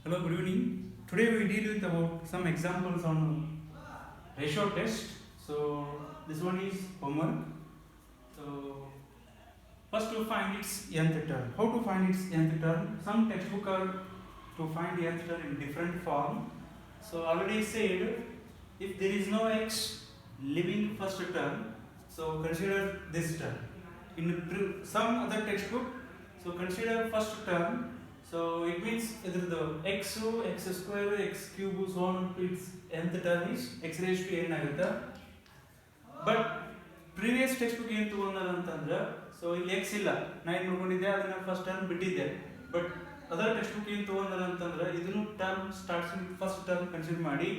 Hello, good evening. Today we deal with about some examples on ratio test. So this one is homework. So first to find its nth term. How to find its nth term? Some textbook are to find the nth term in different form. So already said, if there is no x living first term, so consider this term. In some other textbook, so consider first term. So it means either the x square, x cube, so on, its nth term is x raised to n ಆಗುತ್ತೆ. But previous text book ಏನು ತಗೊಂಡಾರ ಅಂತಂದ್ರೆ so ಇಲ್ಲಿ X ಇಲ್ಲ, ನಾ ಏನು ಮಾಡ್ಕೊಂಡಿದ್ದೆ ಅದನ್ನ ಫಸ್ಟ್ ಟರ್ಮ್ ಬಿಟ್ಟಿದ್ದೆ. ಬಟ್ ಅದರ್ ಟೆಕ್ಸ್ಟ್ ಬುಕ್ ಏನು ತಗೊಂಡಾರ ಅಂತಂದ್ರೆ ಇದನ್ನು term starts first term consider ಮಾಡಿ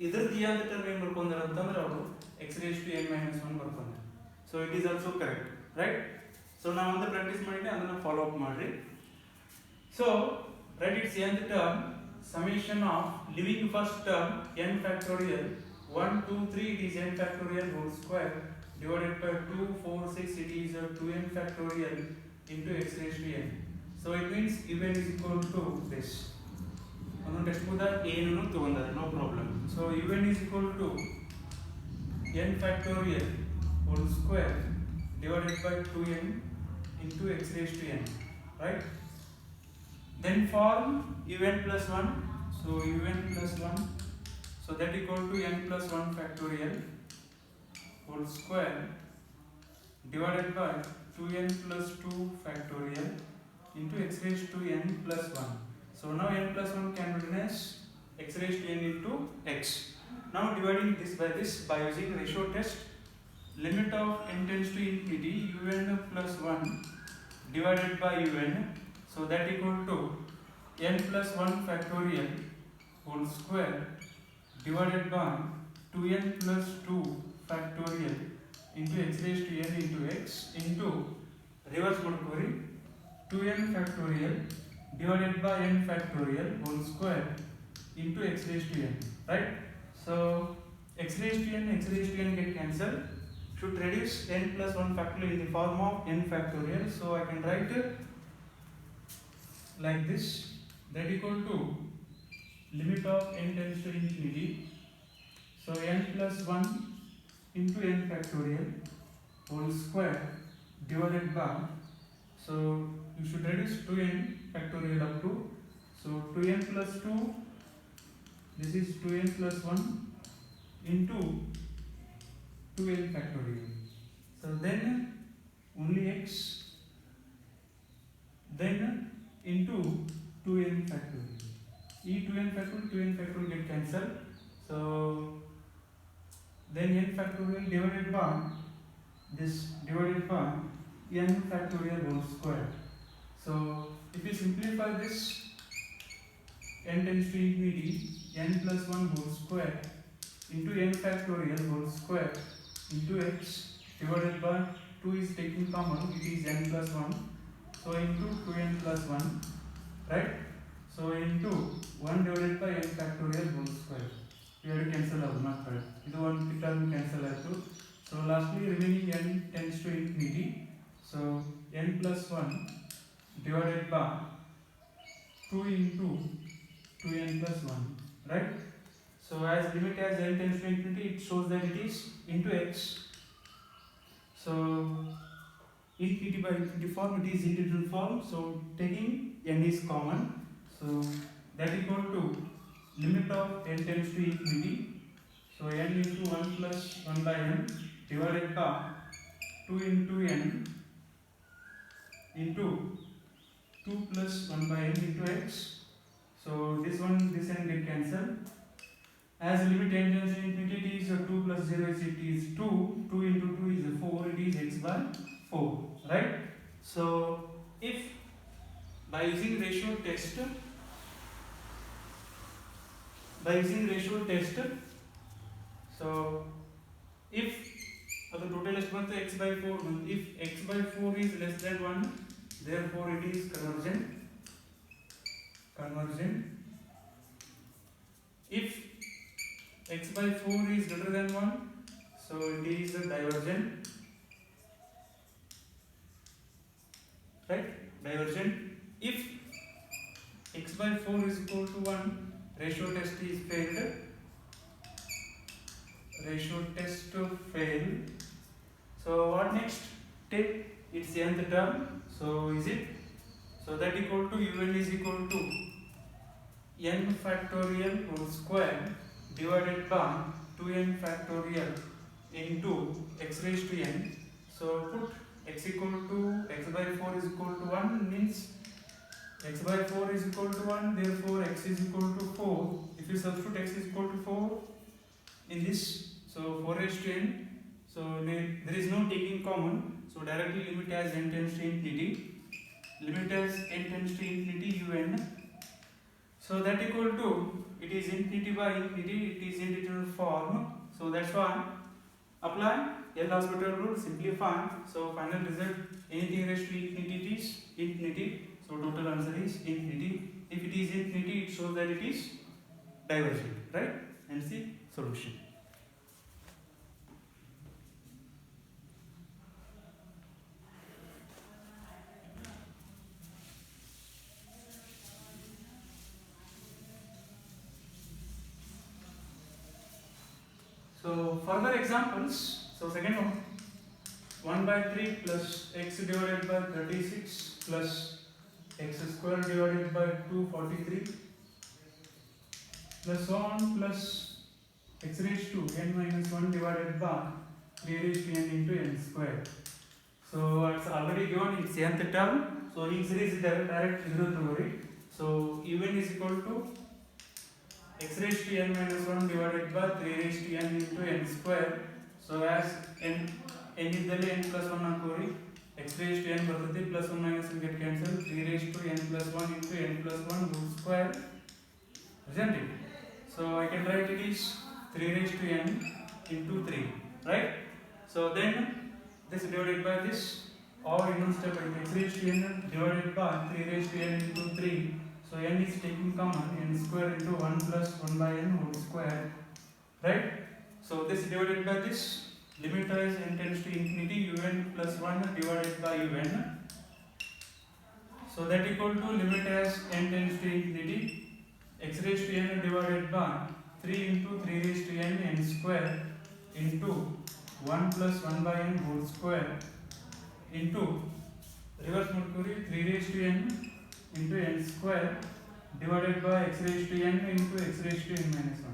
ಇದ್ರದ್ದು ಯಾವ ಟರ್ಮ್ ಏನು ಬರ್ಕೊಂಡಾರ ಅಂತಂದ್ರೆ ಅವರು x raise to n minus one ಬರ್ಕೊಂಡ್ರೆ. So it is also correct, right? So ನಾವು ಒಂದು ಪ್ರಾಕ್ಟೀಸ್ ಮಾಡಿದ್ದೆ, ಅದನ್ನು ಫಾಲೋ ಅಪ್ ಮಾಡಿರಿ. So write its nth term, summation of living first term n factorial 1 2 3 it is n factorial whole square divided by 2 4 6 it is 2n factorial into x raised to n. So it means un is equal to this. One text book that a nu togondare, no problem. So un is equal to n factorial whole square divided by 2n into x raised to n, right? Then form un plus 1, so un plus 1, so that equal to n plus 1 factorial whole square divided by 2n plus 2 factorial into x raised to n plus 1. So now n plus 1 can be written as x raised to n into x. Now dividing this by using ratio test, limit of n tends to infinity un plus 1 divided by un, so that equal to n plus 1 factorial whole square divided by 2n plus 2 factorial into x raised to n into x into reverse ಮಾಡ್ಕೋರಿ 2n factorial divided by n factorial whole square into x raised to n, right? So x raised to n get cancelled. Should reduce n plus 1 factorial in the form of n factorial. So I can write like this, that equal to limit of n tends to infinity, so n plus 1 into n factorial whole square divided by, so you should reduce 2n factorial up to, so 2n plus 2, this is 2n plus 1 into 2n factorial, so then only x, then into 2n factorial. E 2n factorial get cancelled. So then n factorial divided by this divided by n factorial whole square. So if you simplify this, n tends to infinity n plus 1 whole square into n factorial whole square into x divided by 2 is taking common, it is n plus 1. So into 2n plus 1, right? So into 1 divided by n factorial whole square. We have to cancel out, not correct. This one term cancel out. So lastly remaining n tends to infinity. So n plus 1 divided by 2 into 2n plus 1, right? So as limit as n tends to infinity, it shows that it is into x. So infinity by infinity form, it is integral form, so taking n is common, so that equal to limit of n tends to infinity, so n into 1 plus 1 by n divided by 2 into n into 2 plus 1 by n into x, so this n get cancelled. As limit n tends to infinity, it is 2 plus 0 is it is 2, 2 into 2 is 4, it is x by 4, right? So if by using ratio test, so if the total is x by 4, if x by 4 is less than 1, therefore it is convergent. If x by 4 is greater than 1, so it is divergent, right? Divergent. If x by 4 is equal to 1, ratio test is failed. Ratio test failed. So what next? Take its nth term. So is it? So that equal to un is equal to n factorial whole square divided by 2n factorial into x raised to n. So put x equal to x by 4 is equal to 1 means x by 4 is equal to 1, therefore x is equal to 4. If you substitute x is equal to 4 in this, so 4 raised to n, so there is no taking common, so directly limit as n tends to infinity. Limit as n tends to infinity un. So that equal to, it is infinity by infinity, it is integral form. So that's why apply L'Hospital rule, simplify. So final result, anything raised to infinity is infinity. So total answer is infinity. If it is infinity, it shows that it is divergent, right? And see solution. So further examples. So second one, 1 by 3 plus x divided by 36 plus x square divided by 243 plus 1 plus x raised to n minus 1 divided by 3 raised to n into n square. So it's already given its nth term. So in series direct result over it. So un is equal to x raised to n minus 1 divided by 3 raised to n into n square. So as n iddalli n plus 1 ಹಾಕೋರಿ x raised to n ಬರ್ತೈತಿ plus 1 minus 1 get cancelled 3 raised to n plus 1 into n plus 1 whole square, isn't it? So I can write it is 3 raised to n into 3, right? So then this divided by this, or in step x raised to n divided by 3 raised to n into 3. So n is taking common, n square into 1 plus 1 by n whole square, right? So this divided by this, limit as n tends to infinity un plus 1 divided by un. So that equal to limit as n tends to infinity x raised to n divided by 3 into 3 raised to n n square into 1 plus 1 by n whole square into reverse multiply 3 raised to n into n square divided by x raised to n into x raised to n minus 1.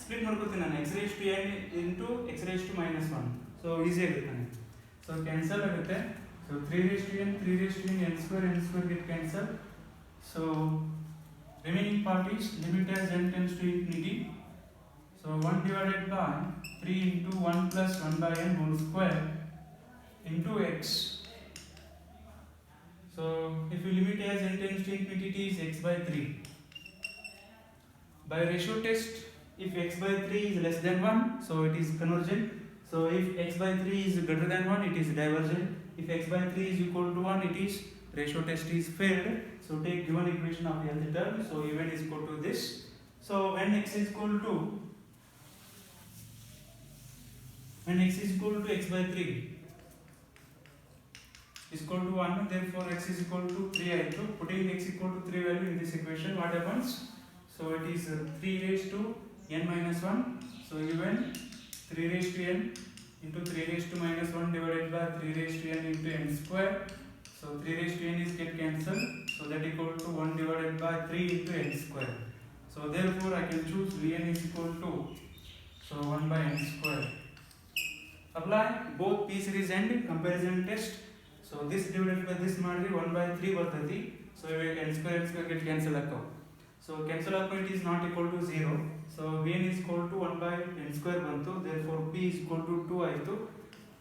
Split ಮಾಡ್ಕೊತೀನಿ ನಾನು x raised to n into x raised to minus 1. So easy ಆಗುತ್ತೆ ನನಗೆ. So cancel ಆಗುತ್ತೆ. So 3 raised to n, 3 raised to n square get cancelled. So remaining part is limit as n tends to infinity. So 1 divided by 3 into 1 plus 1 by n whole square into x. So if you limit as n tends to infinity, it is x by 3. By ratio test, if x by 3 is less than 1, so it is convergent. So if x by 3 is greater than 1, it is divergent. If x by 3 is equal to 1, it is ratio test is failed. So take given equation of the nth term. So un is equal to this. So when x is equal to x by 3 is equal to 1, therefore x is equal to 3 I2. Putting x equal to 3 value in this equation, what happens? So it is 3 raised to n minus 1. So un 3 raised to n into 3 raised to minus 1 divided by 3 raised to n into n square. So 3 raised to n is get cancelled. So that equal to 1 divided by 3 into n square. So therefore I can choose Vn is equal to 1 by n square. Apply both p series and comparison test. So this divided by this ಮಾಡಿದ್ರೆ 1 by 3 ಬರ್ತೈತಿ. So n square get cancel ಆಕವು. So cancel ಆಕವು, it is not equal to 0. So Vn is equal to 1 by n square ಬಂತು. Therefore p is equal to 2 ಆಯಿತು.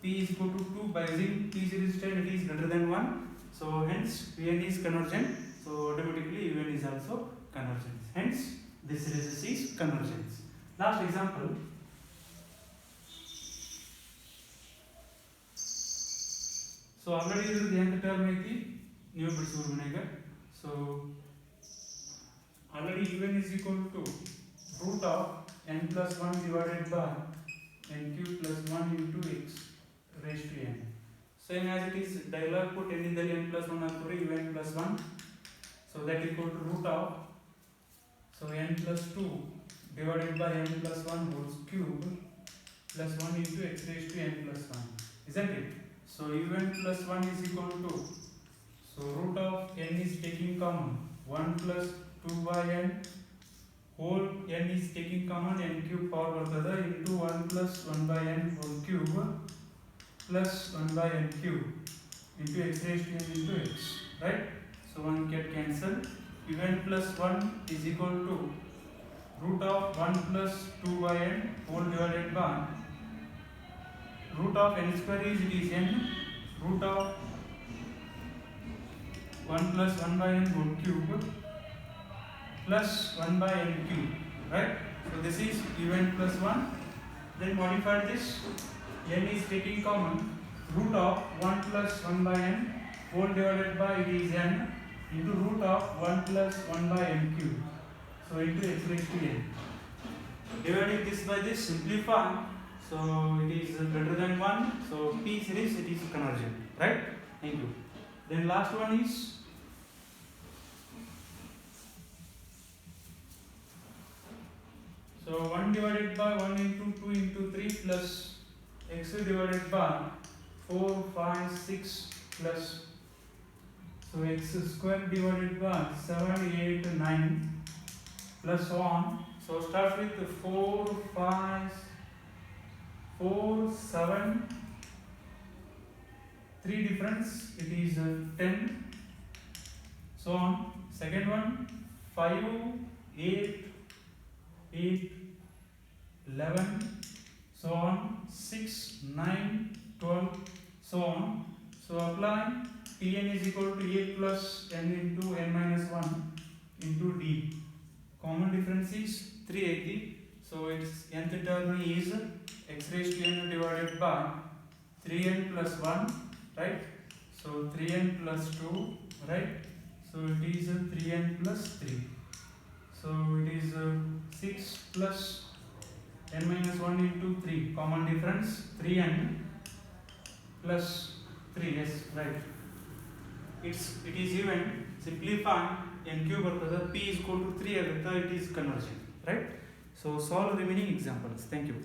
P is equal to 2 by using p series test, it is greater than 1. So hence Vn is convergent. So automatically Un is also convergent. Hence this series is convergence. Last example. So already the nth term ಐತಿ, ನೀವು ಬಿಡಿಸಬಹುದು ಮನೆಗ. So already un is equal to root of n plus 1 divided by n cube plus 1 into x raised to n. Same as it is dialogue, put n in the n plus 1 ಹಾಕೋರಿ un plus 1. So that equal to root of, so n plus 2 divided by n plus 1 whole cube plus 1 into x raised to n plus 1, isn't it? So un plus 1 is equal to, so root of n is taking common 1 plus 2 by n whole n is taking common n cube power bರ್ತದೆ into 1 plus 1 by n whole cube plus 1 by n cube into x raised to n into x, right? So one get cancelled. Un plus 1 is equal to root of 1 plus 2 by n whole divided by root of n square is it is n root of 1 plus 1 by n whole cube plus 1 by n cube, right? So this is un plus 1. Then modify this. N is taking common root of 1 plus 1 by n whole divided by it is n into root of 1 plus 1 by n cube. So into x raised to n. Dividing this by this, simplify. So it is greater than 1. So P series it is convergent, right? Thank you. Then last one is so 1 divided by 1 into 2 into 3 plus x divided by 4, 5, 6 plus so x square divided by 7, 8, 9 plus so on. So start with 4, 5, 4, 7, 3 difference, it is 10, so on. Second one 5, 8, 8, 11, so on, 6, 9, 12, so on. So apply Pn is equal to a plus n into n minus 1 into d. Common difference is 380. So its nth term is x raised to n divided by 3n plus 1, right? So 3n plus 2, right? So it is 3n plus 3. So it is 6 plus n minus 1 into 3. Common difference 3n plus 3. Yes, right. It is even. Simplify n cube bರ್ತದೆ p is equal to 3 ಆಗುತ್ತೆ. It is convergent, right? So solve remaining examples. Thank you.